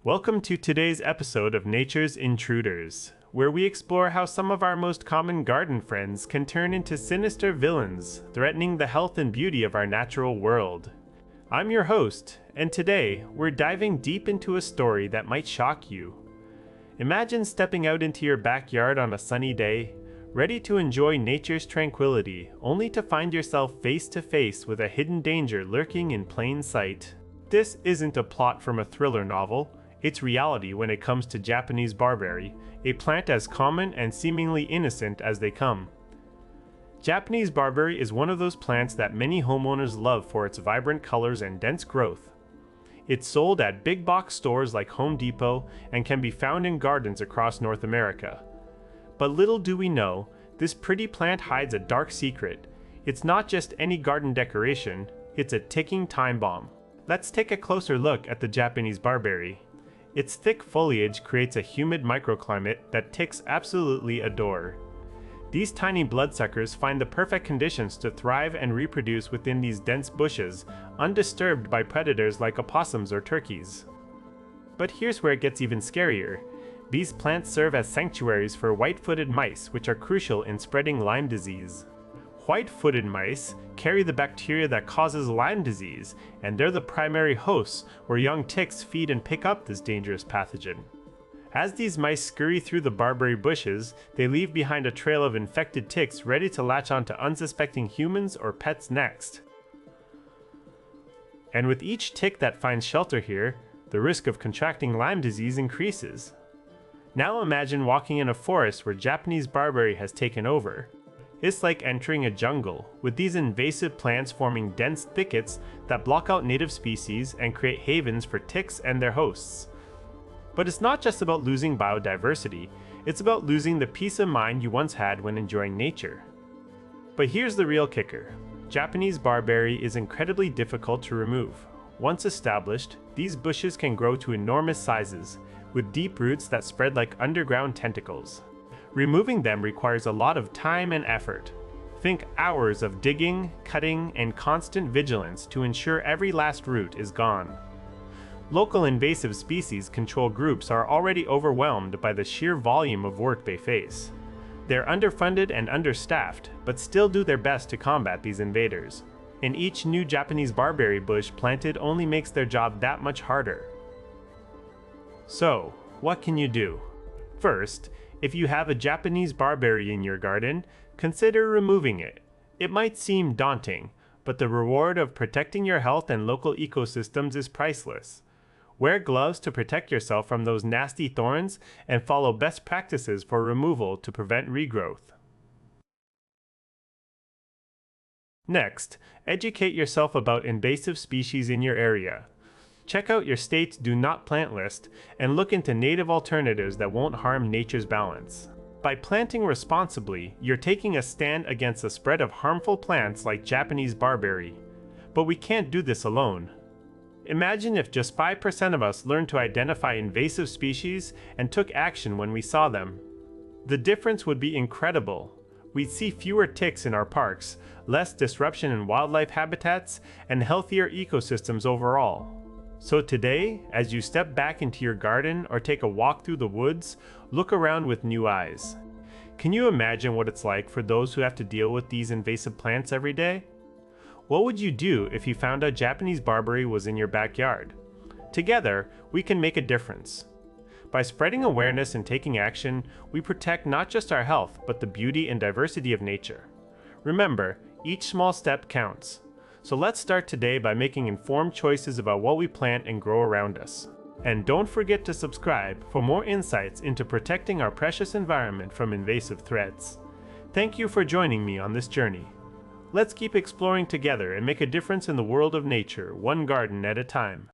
Welcome to today's episode of Nature's Intruders, where we explore how some of our most common garden friends can turn into sinister villains, threatening the health and beauty of our natural world. I'm your host, and today we're diving deep into a story that might shock you. Imagine stepping out into your backyard on a sunny day, ready to enjoy nature's tranquility, only to find yourself face to face with a hidden danger lurking in plain sight. This isn't a plot from a thriller novel. It's reality when it comes to Japanese barberry, a plant as common and seemingly innocent as they come. Japanese barberry is one of those plants that many homeowners love for its vibrant colors and dense growth. It's sold at big box stores like Home Depot and can be found in gardens across North America. But little do we know, this pretty plant hides a dark secret. It's not just any garden decoration, it's a ticking time bomb. Let's take a closer look at the Japanese barberry. Its thick foliage creates a humid microclimate that ticks absolutely adore. These tiny bloodsuckers find the perfect conditions to thrive and reproduce within these dense bushes, undisturbed by predators like opossums or turkeys. But here's where it gets even scarier. These plants serve as sanctuaries for white-footed mice, which are crucial in spreading Lyme disease. White-footed mice carry the bacteria that causes Lyme disease, and they're the primary hosts where young ticks feed and pick up this dangerous pathogen. As these mice scurry through the barberry bushes, they leave behind a trail of infected ticks ready to latch onto unsuspecting humans or pets next. And with each tick that finds shelter here, the risk of contracting Lyme disease increases. Now imagine walking in a forest where Japanese barberry has taken over. It's like entering a jungle, with these invasive plants forming dense thickets that block out native species and create havens for ticks and their hosts. But it's not just about losing biodiversity, it's about losing the peace of mind you once had when enjoying nature. But here's the real kicker. Japanese barberry is incredibly difficult to remove. Once established, these bushes can grow to enormous sizes, with deep roots that spread like underground tentacles. Removing them requires a lot of time and effort. Think hours of digging, cutting, and constant vigilance to ensure every last root is gone. Local invasive species control groups are already overwhelmed by the sheer volume of work they face. They're underfunded and understaffed, but still do their best to combat these invaders. And each new Japanese barberry bush planted only makes their job that much harder. So, what can you do? First, if you have a Japanese barberry in your garden, consider removing it. It might seem daunting, but the reward of protecting your health and local ecosystems is priceless. Wear gloves to protect yourself from those nasty thorns and follow best practices for removal to prevent regrowth. Next, educate yourself about invasive species in your area. Check out your state's Do Not Plant list and look into native alternatives that won't harm nature's balance. By planting responsibly, you're taking a stand against the spread of harmful plants like Japanese barberry. But we can't do this alone. Imagine if just 5% of us learned to identify invasive species and took action when we saw them. The difference would be incredible. We'd see fewer ticks in our parks, less disruption in wildlife habitats, and healthier ecosystems overall. So today, as you step back into your garden or take a walk through the woods, look around with new eyes. Can you imagine what it's like for those who have to deal with these invasive plants every day? What would you do if you found out Japanese barberry was in your backyard? Together, we can make a difference. By spreading awareness and taking action, we protect not just our health, but the beauty and diversity of nature. Remember, each small step counts. So let's start today by making informed choices about what we plant and grow around us. And don't forget to subscribe for more insights into protecting our precious environment from invasive threats. Thank you for joining me on this journey. Let's keep exploring together and make a difference in the world of nature, one garden at a time.